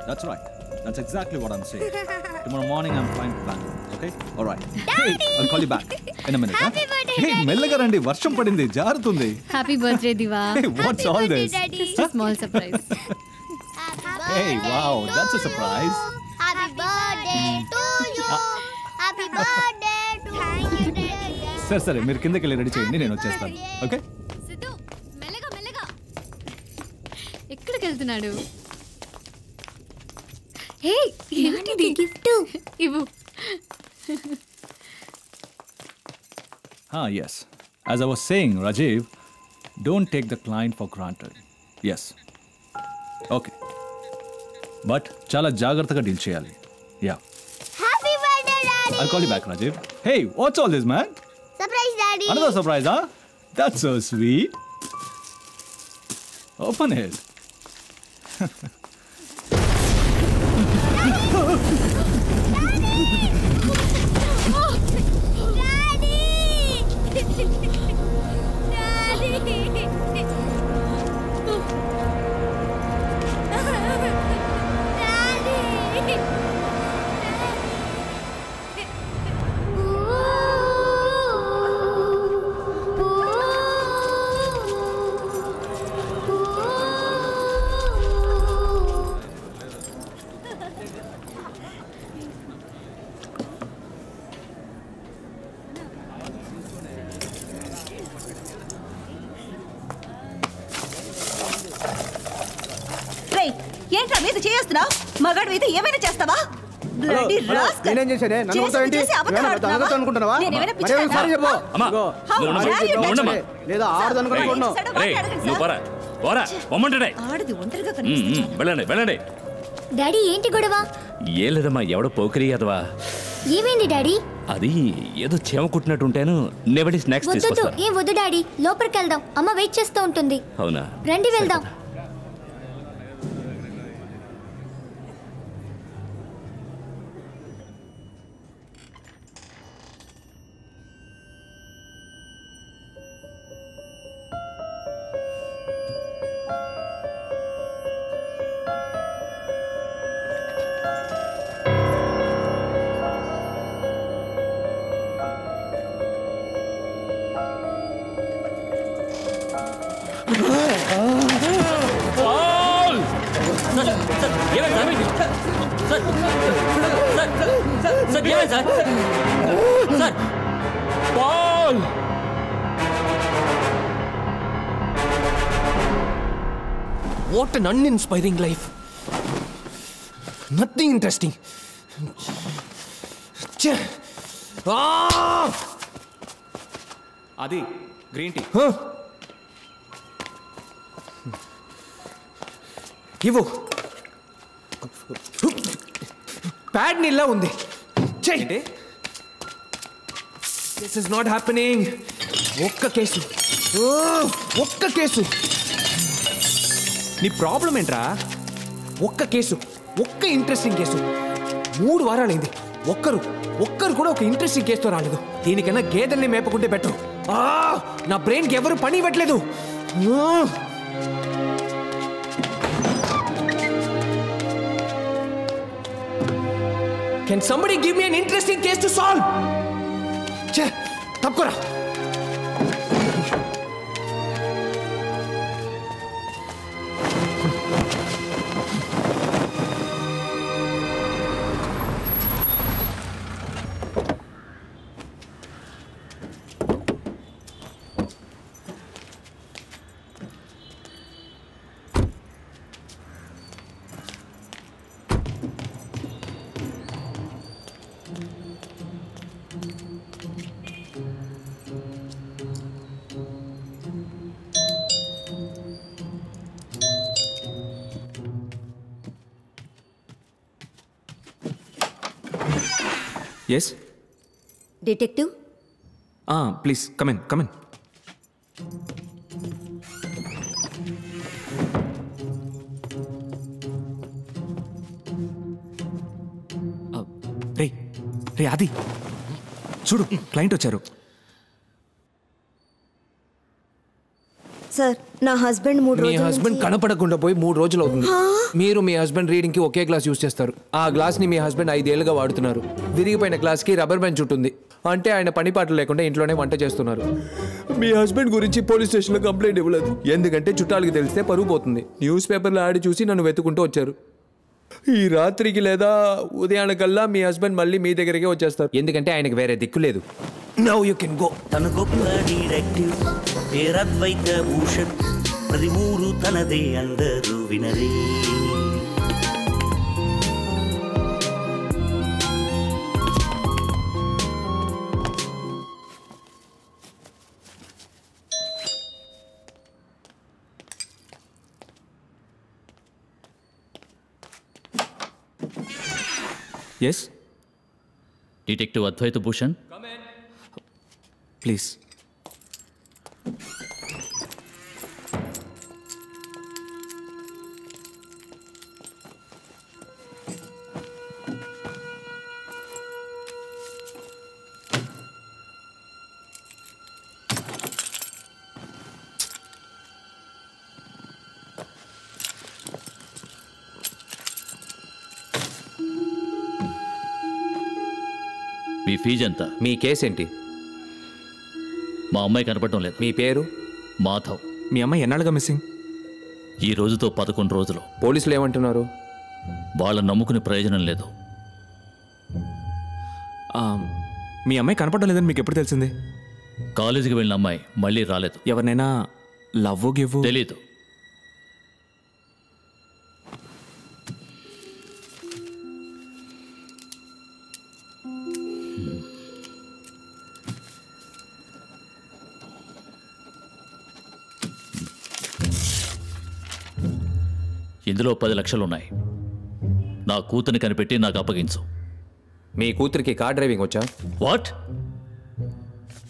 That's right. That's exactly what I'm saying. Tomorrow morning I'm flying to Bangalore. Okay? All right. Hey, I'll call you back in a minute. Happy birthday, Hey, మెల్లగా రండి, వర్షం పడింది, జారుతుంది. Happy birthday, Diva. Hey, what's all this? Just a small surprise. Hey, wow, that's a surprise. Happy birthday to you. Happy birthday to you. సరే మీరు కిందకి వెళ్ళి ready చేయండి, నేను వచ్చేస్తాను. ఓకే? సిద్ధు, మెల్లగా. ఎక్కడికి వెళ్తున్నాడు? హే, ఏంటిది గిఫ్ట్? ఇవ్వు. Yes. As I was saying, Rajiv, don't take the client for granted. Yes. Okay. But చాలా జాగ్రత్తగా డీల్ చేయాలి. Yeah. Happy birthday, Daddy. I'll call you back, Rajiv. Hey, what's all this, man? Surprise, Daddy. Another surprise, huh? That's so sweet. Open it. ఏంట్రా మీద చేస్తున్నావు? మగాడు అయితే ఏమైనా చేస్తావా? Bloody rascal. నేనేం చేశానే? నన్ను కొడతావేంటి? నేను అనుకుంటున్నావా? మరేం సారీ చెప్పు. లేదా ఆడదు అనుకుంటున్నావు? ఆడది ఒంటరిగా కనిపిస్తుంది. వెళ్ళండి. డాడీ ఏంటి గొడవ? ఏం లేదమ్మా, ఎవడో పోకిరి అదవా. ఏమైంది డాడీ? అది ఏదో చేమ కుట్టినట్టుంటాను. నెవడి స్నాక్స్ తీసుకొస్తాను. ఏం వద్దు డాడీ, లోపలికి వెళ్దాం, అమ్మ వెయిట్ చేస్తూ ఉంటుంది. అవునా? రండి వెళ్దాం. What an uninspiring life. Nothing interesting. అది గ్రీన్ టీ. ఇవ్వు. ప్యాడ్ నీళ్ళ ఉంది. చెయ్యి. This is not happening. ఒక్క కేసు. నీ ప్రాబ్లం ఏంట్రా? ఒక్క కేసు, ఒక్క ఇంట్రెస్టింగ్ కేసు. 3 వారాలైంది, ఒక్కరు కూడా ఒక ఇంట్రెస్టింగ్ కేసుతో రాలేదు. దీనికన్నా గేదెల్ని మేపకుంటే బెటర్. నా బ్రెయిన్కి ఎవరు పని ఇవ్వట్లేదు. Can somebody give me an interesting case to solve? తప్పుకోరా. Yes? Detective? Please, come in. రే ఆది, చూడు, క్లయింట్ వచ్చారు. సార్ నా హస్బెండ్ 3 మీ రోజుల హస్బెండ్ నుంచి- కనపడకుండా పోయి 3 రోజులు అవుతుంది. మీరు మీ హస్బెండ్ రీడింగ్ కి ఒకే గ్లాస్ యూజ్ చేస్తారు. ఆ గ్లాస్ ని మీ హస్బెండ్ 5 ఏళ్లుగా వాడుతున్నారు. విరిగిపోయిన గ్లాస్ కి రబ్బర్ బ్యాండ్ చుట్టుంది. అంటే ఆయన పని పాటలు లేకుండా ఇంట్లోనే వంట చేస్తున్నారు. మీ హస్బెండ్ గురించి పోలీస్ స్టేషన్లో కంప్లైంట్ ఇవ్వలేదు, ఎందుకంటే చుట్టాలకి తెలిస్తే పరువు పోతుంది. న్యూస్ పేపర్లో ఆడి చూసి నన్ను వెతుకుంటూ వచ్చారు. ఈ రాత్రికి లేదా ఉదయానికల్లా మీ హస్బెండ్ మళ్ళీ మీ దగ్గరికి వచ్చేస్తారు, ఎందుకంటే ఆయనకి వేరే దిక్కు లేదు. Now you can go. తన గొప్ప డైరెక్టివ్ పేరద్వైత భూషణ్, ప్రతి ఊరు తనదే అందరూ వినరే. Yes detective Advaita Bhushan, please. మీ ఫీజు ఎంత? మీ కేసు ఏంటి? మా అమ్మాయి కనపడటం లేదు. మీ పేరు? మాధవ్. మీ అమ్మాయి ఎన్నాళ్ళుగా మిస్సింగ్? ఈ రోజుతో 11 రోజులు. పోలీసులు ఏమంటున్నారు? వాళ్ళని నమ్ముకునే ప్రయోజనం లేదు. మీ అమ్మాయి కనపడడం లేదని మీకు ఎప్పుడు తెలిసింది? కాలేజీకి వెళ్ళిన అమ్మాయి మళ్ళీ రాలేదు. ఎవరినైనా లవ్ గివ్ తెలీదు. ఇందులో 10 లక్షలు ఉన్నాయి. నా కూతురిని కనిపెట్టి నాకు అప్పగించు. మీ కూతురికి కార్ డ్రైవింగ్ వచ్చా? వాట్?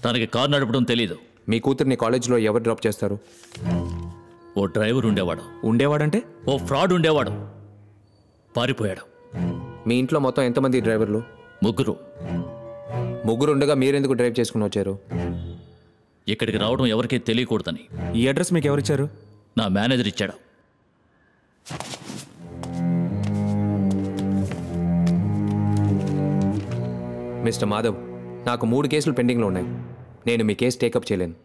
తనకి కారు నడపడం తెలీదు. మీ కూతుర్ని కాలేజీలో ఎవరు డ్రాప్ చేస్తారు? ఓ డ్రైవర్ ఉండేవాడు. ఉండేవాడంటే? ఓ ఫ్రాడ్ ఉండేవాడు, పారిపోయాడు. మీ ఇంట్లో మొత్తం ఎంతమంది డ్రైవర్లు? 3. ముగ్గురు ఉండగా మీరెందుకు డ్రైవ్ చేసుకుని వచ్చారు? ఇక్కడికి రావడం ఎవరికీ తెలియకూడదని. ఈ అడ్రస్ మీకు ఎవరిచ్చారు? నా మేనేజర్ ఇచ్చాడు. మిస్టర్ మాధవ్, నాకు 3 కేసులు పెండింగ్లో ఉన్నాయి. నేను మీ కేసు టేకప్ చేయలేను.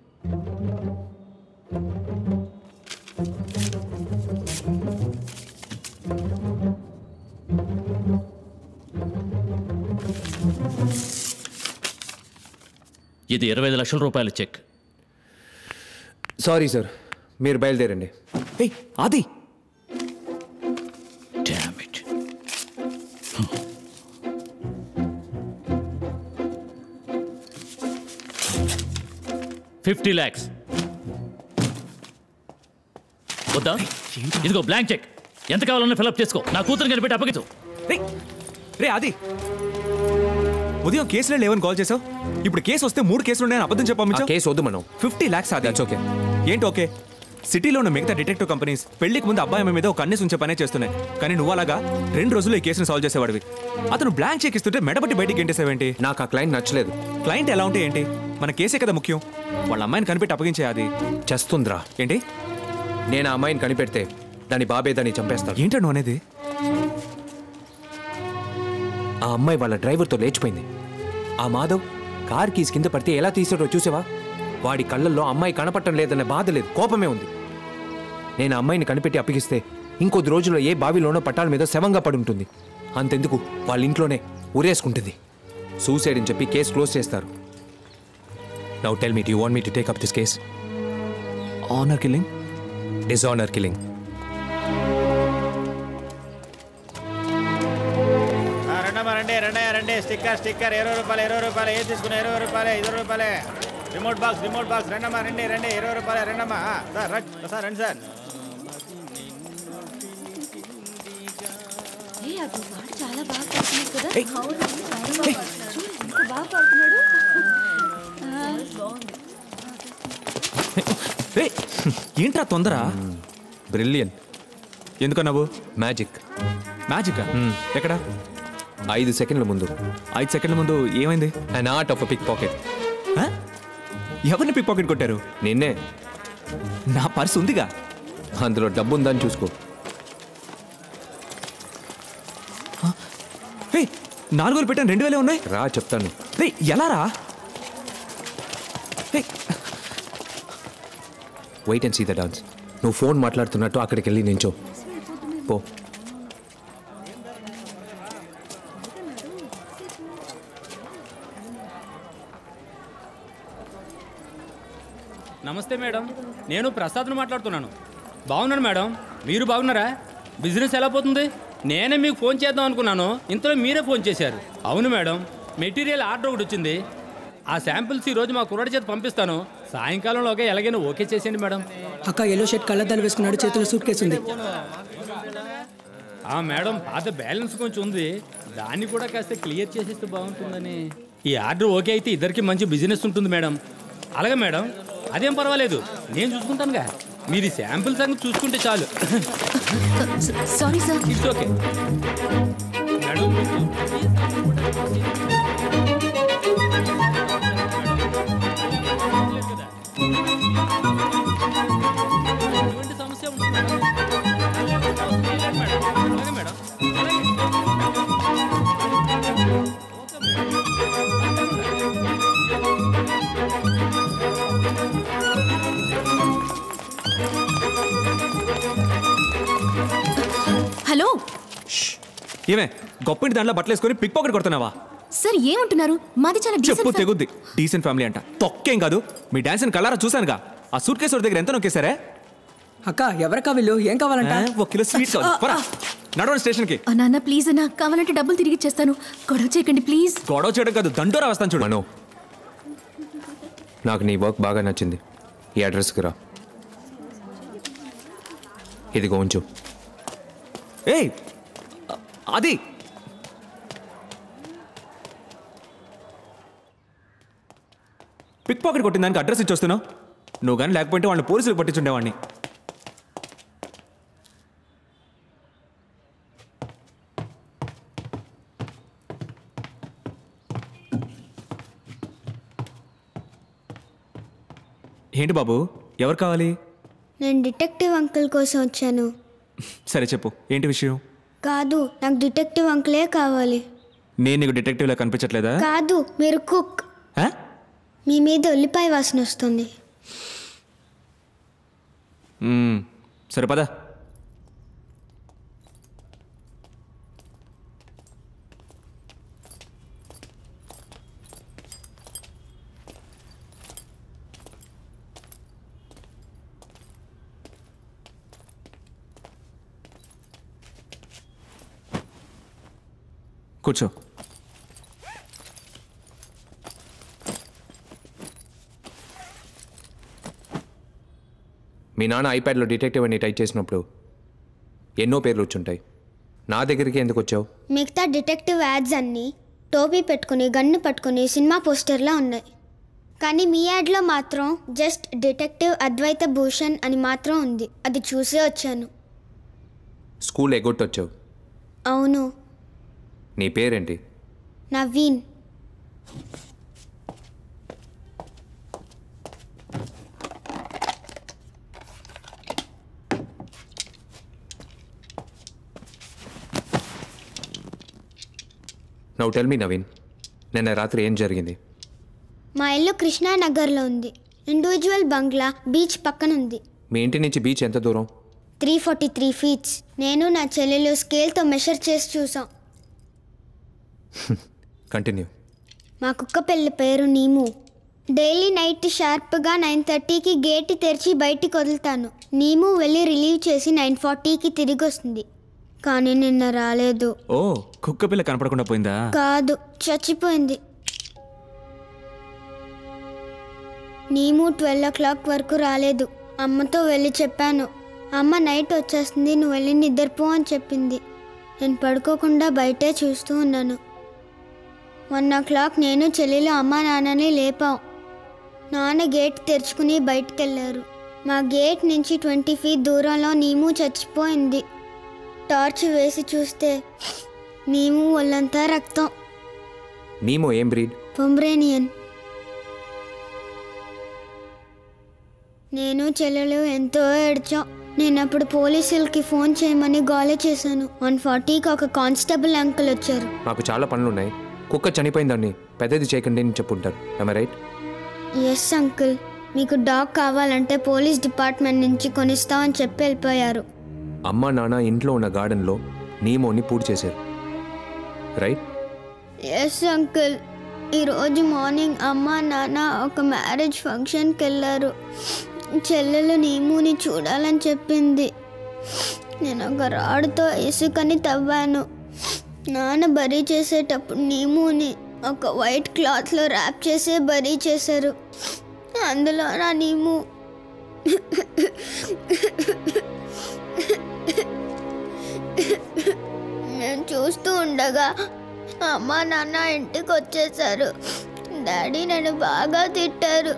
ఇది 25 లక్షల రూపాయల చెక్. సారీ సార్, మీరు బయలుదేరండి. అది Damn it. 50 lakhs. వద్దా? ఇదిగో బ్లాంక్ చెక్. ఎంత కావాలన్నా ఫిల్అప్ చేసుకో. నా కూతురు కనిపెట్టి అప్పగించు. రే అది ఉదయం కేసులే లేవని కాల్ చేసావు. ఇప్పుడు కేసు వస్తే 3 కేసులు ఉన్నాయని అబద్ధం చెప్పాము. కేసు వద్దు మనం. 50 lakhs అది. ఓకే. ఏంటి ఓకే? సిటీలో ఉన్న మిగతా డిటెక్టివ్ కంపెనీస్ పెళ్లికి ముందు అబ్బాయి మీద ఒక కన్నేసి ఉంచే పనే చేస్తున్నాయి. కానీ నువ్వు అలాగా 2 రోజుల్లో ఈ కేసుని సాల్వ్ చేసేవాడివి. అతను బ్లాంక్ చెక్ ఇస్తుంటే మెడబట్టి బయటికి గెంటేసావేంటి? నాకు ఆ క్లయింట్ నచ్చలేదు. క్లయింట్ ఎలా ఉంటే ఏంటి? మన కేసే కదా ముఖ్యం. వాళ్ళ అమ్మాయిని కనిపెట్టి అప్పగించే. అది చేస్తుందిరా. ఏంటి? నేను ఆ అమ్మాయిని కనిపెడితే దాని బాబే దాన్ని చంపేస్తాడు. ఏంటో నువ్వు అనేది? ఆ అమ్మాయి వాళ్ళ డ్రైవర్తో లేచిపోయింది. ఆ మాధవ్ కార్ కీస్ కింద పడితే ఎలా తీసాడో చూసావా? వాడి కళ్ళల్లో అమ్మాయి కనపడటం లేదన్న బాధ లేదు, కోపమే ఉంది. నేను ఆ అమ్మాయిని కనిపెట్టి అప్పగిస్తే ఇంకొద్ది రోజుల్లో ఏ బావిలోనో పట్టాల మీద శవంగా పడి ఉంటుంది. అంతెందుకు, వాళ్ళ ఇంట్లోనే ఉరేసుకుంటుంది. సూసైడ్ అని చెప్పి కేసు క్లోజ్ చేస్తారు. Now tell me, do you want me to take up this case? Honour killing? Dishonour killing. రండి. స్టిక్కర్ 20 రూపాయలు. ఏది తీసుకున్నా 20 రూపాయలు, 20 రూపాయలే. రిమోట్ బాక్స్ రండమ్మా, రండి 20 రూపాయలు రండమ్మా. సార్ రండి సార్. చాలా బాగా పాడుతున్నాడు కదా. బాగా పాడుతున్నాడు. ఏంట్రా తొందర? బ్రిలియన్. ఎందుకన్నావు? మ్యాజిక్. మ్యాజికా? ఎక్కడ? 5 సెకండ్ల ముందు. 5 సెకండ్ల ముందు ఏమైంది? An art of pickpocket. ఎవరిని పిక్ పాకెట్ కొట్టారు? నిన్నే. నా పర్స్ ఉందిగా. అందులో డబ్బు ఉందని చూసుకో. 4,000 పెట్టాను, 2,000 ఉన్నాయి. రా చెప్తాను. రే ఎలా రా? Wait and see the dance. నువ్వు ఫోన్ మాట్లాడుతున్నట్టు అక్కడికి వెళ్ళి నించో పో. నమస్తే మేడం, నేను ప్రసాద్ను మాట్లాడుతున్నాను. బాగున్నాను మేడం, మీరు బాగున్నారా? బిజినెస్ ఎలా పోతుంది? నేనే మీకు ఫోన్ చేద్దాం అనుకున్నాను, ఇంతలో మీరే ఫోన్ చేశారు. అవును మేడం, మెటీరియల్ ఆర్డర్ ఒకటి వచ్చింది. ఆ శాంపిల్స్ ఈరోజు మా కుర్రాడి చేతి పంపిస్తాను. సాయంకాలంలోగా ఎలాగైనా ఓకే చేసేయండి మేడం. అక్క ఎల్లో షర్ట్ కళ్ళద్దాలు వేసుకున్నాడు, చేతిలో సూట్ కేసు ఉంది. మేడం, పాత బ్యాలెన్స్ కొంచెం ఉంది, దాన్ని కూడా కాస్త క్లియర్ చేసేస్తే బాగుంటుందని. ఈ ఆర్డర్ ఓకే అయితే ఇద్దరికి మంచి బిజినెస్ ఉంటుంది మేడం. అలాగే మేడం, అదేం పర్వాలేదు, నేను చూసుకుంటానుగా. మీరు శాంపిల్ సంగతి చూసుకుంటే చాలు. Sorry sir. It's okay madam. ఎటువంటి సమస్య ఉంటుంది మేడం? అలాగే మేడం. హలో, ఏమే గొప్పంటి దాంట్లో బట్టలు వేసుకొని పిక్ పాకెట్ కొడుతున్నావా? సార్ ఏమంటున్నారు? మాది చాలా చెప్పు తెగుద్ది. డీసెంట్ ఫ్యామిలీ అంట, తొక్కేం కాదు. మీ డాన్స్ కలరా చూసానుగా. ఆ సూట్ కేసు దగ్గర ఎంత నొక్కేశారే? అక్క ఎవరకా వీళ్ళు? ఏం కావాలంట? 1 కిలో స్వీట్ కావాలి. నడవండి స్టేషన్కి. నాన్న ప్లీజ్ అన్న, కావాలంటే డబ్బులు తిరిగి ఇచ్చేస్తాను. గొడవ చేయకండి ప్లీజ్. గొడవ చేయడం కాదు, దండోరా వస్తాను చూడు. మనో, నాకు నీ వర్క్ బాగా నచ్చింది. ఈ అడ్రస్కి రా. ఇదిగో ఉంచు. ఏయ్ అది పిక్ పాకెట్ కొట్టిన దానికి అడ్రస్ ఇచ్చొస్తున్నావు. నువ్వు కానీ లేకపోతే వాళ్ళని పోలీసులకు పట్టించుండేవాడిని. ఏంటి బాబు, ఎవరు కావాలి? నేను డిటెక్టివ్ అంకుల్ కోసం వచ్చాను. సరే చెప్పు, ఏంటి విషయం? కాదు, నాకు డిటెక్టివ్ అంకులే కావాలి. నేను నీకు డిటెక్టివ్లా కనిపించట్లేదా? కాదు, మీరు కుక్. మీ మీద ఉల్లిపాయ వాసన వస్తుంది. సరే పద. కూర్చో. మీ నాన్న ఐప్యాడ్లో డిటెక్టివ్ అని టైప్ చేసినప్పుడు ఎన్నో పేర్లు వచ్చుంటాయి. నా దగ్గరికి ఎందుకు వచ్చావు? మిగతా డిటెక్టివ్ యాడ్స్ అన్నీ టోపీ పెట్టుకుని గన్ను పట్టుకుని సినిమా పోస్టర్లా ఉన్నాయి. కానీ మీ యాడ్లో మాత్రం జస్ట్ డిటెక్టివ్ అద్వైత భూషణ్ అని మాత్రం ఉంది. అది చూసే వచ్చాను. స్కూల్ ఎగొట్టొచ్చావు. అవును. నీ పేరేంటి? Naveen. Now tell me Naveen, నిన్న రాత్రి ఏం జరిగింది? మా ఇల్లు కృష్ణానగర్లో ఉంది. ఇండివిజువల్ బంగ్లా బీచ్ పక్కన ఉంది. మీ ఇంటి నుంచి బీచ్ ఎంత దూరం? 343 ఫీట్స్. నేను నా చెల్లెలు స్కేల్తో మెషర్ చేసి చూసాం. కంటిన్యూ. మా కుక్క పిల్ల పేరు నీము. డైలీ నైట్ షార్ప్గా 9:30కి గేట్ తెరిచి బయటికి వదులుతాను. నీము వెళ్ళి రిలీవ్ చేసి 9:40కి తిరిగి వస్తుంది. కానీ నిన్న రాలేదు. ఓ, కుక్క పిల్ల కనపడకుండా పోయిందా? కాదు, చచ్చిపోయింది. నీము 12 o'clock వరకు రాలేదు. అమ్మతో వెళ్ళి చెప్పాను. అమ్మ నైట్ వచ్చేస్తుంది, నువ్వు వెళ్ళి నిద్రపో అని చెప్పింది. నేను పడుకోకుండా బయటే చూస్తూ ఉన్నాను. 1 o'clock నేను చెల్లెలు అమ్మ నాన్నని లేపాం. నాన్న గేట్ తెరుచుకుని బయటికి వెళ్ళారు. మా గేట్ నుంచి 20 feet దూరంలో నీము చచ్చిపోయింది. టార్చ్ వేసి చూస్తే నీము ఒళ్ళంతా రక్తం. నీమో ఏం బ్రీడ్? పొమరేనియన్. నేను చెల్లెలు ఎంతో ఏడ్చాం. నేను అప్పుడు పోలీసులకి ఫోన్ చేయమని గోల చేశాను. 140కి ఒక కానిస్టేబుల్ అంకుల్ వచ్చారు. నాకు చాలా పనులున్నాయి, కుక్క చనిపోయిందాన్ని పెద్దది చేయకండి అని చెప్పుంటారు. రైట్? Yes uncle. మీకు డాగ్ కావాలంటే పోలీస్ డిపార్ట్మెంట్ నుంచి కొనిస్తామని చెప్పి వెళ్ళిపోయారు. అమ్మ నాన్న ఇంట్లో ఉన్న గార్డెన్లో నీమోని పూర్తి చేశారు. రైట్? Yes uncle. ఈరోజు మార్నింగ్ అమ్మ నాన్న ఒక మ్యారేజ్ ఫంక్షన్కి వెళ్ళారు. చెల్లెలు నీముని చూడాలని చెప్పింది. నేను ఒక రాడుతో ఇసుకని తవ్వాను. నాన్న బరీ చేసేటప్పుడు నీముని ఒక వైట్ క్లాత్లో ర్యాప్ చేసి బరీ చేశారు. అందులో నా నీము నేను చూస్తూ ఉండగా అమ్మ నాన్న ఇంటికి వచ్చేసారు. డాడీ నన్ను బాగా తిట్టారు.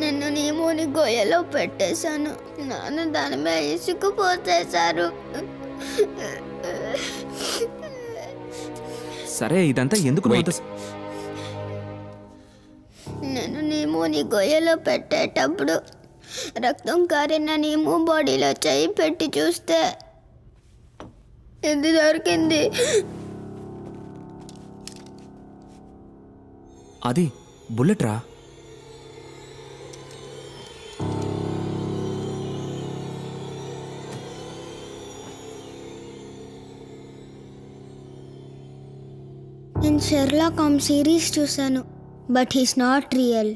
నన్ను నీముని గొయ్యలో పెట్టేశాను. నాన్న దాని మీద ఇసుకు పోసేశారు. సరే, ఇదంతా ఎందుకు? నేను నీముని గొయ్యలో పెట్టేటప్పుడు రక్తం కారిన నీము బాడీలో చేయి పెట్టి చూస్తే ఇది దొరికింది. అది బుల్లెట్ రా. నేను షెర్లాక్ హోమ్స్ సిరీస్ చూశాను, బట్ హీస్ నాట్ రియల్.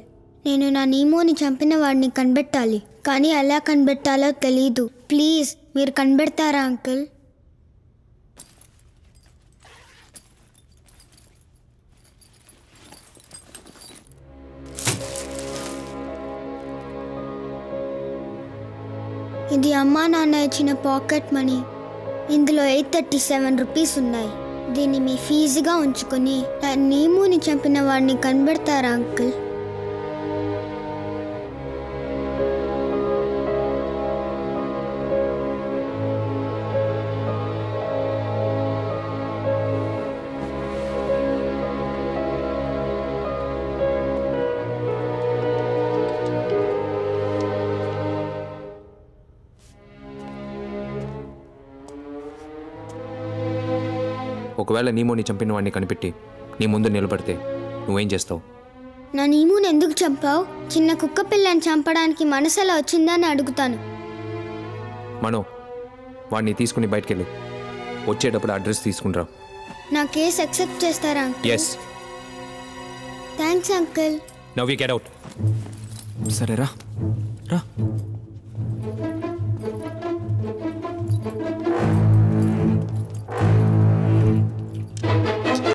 నేను నా నీమోని చంపిన వాడిని కనిపెట్టాలి, కానీ ఎలా కనిపెట్టాలో తెలీదు. ప్లీజ్ మీరు కనిపెడతారా అంకుల్? ఇది అమ్మా నాన్న ఇచ్చిన పాకెట్ మనీ. ఇందులో 837 రూపీస్ ఉన్నాయి. దీన్ని మీ ఫీజుగా ఉంచుకొని నా నీముని చంపిన వాడిని కనబెడతారా అంకుల్? ఒకవేళ నీమోని చంపిన వాడిని కనిపెట్టి నీ ముందు నిలబడితే నువ్వేం చేస్తావు? నా నీముని ఎందుకు చంపావు? చిన్న కుక్క పిల్లని చంపడానికి మనసు ఎలా వచ్చిందని అడుగుతాను. మనో, వాడిని తీసుకుని బయటకెళ్ళు. వచ్చేటప్పుడు అడ్రస్ తీసుకునిరా. నా కేసు యాక్సెప్ట్ చేస్తారా uncle? Yes. Thanks uncle. Now we get out. సరే రా.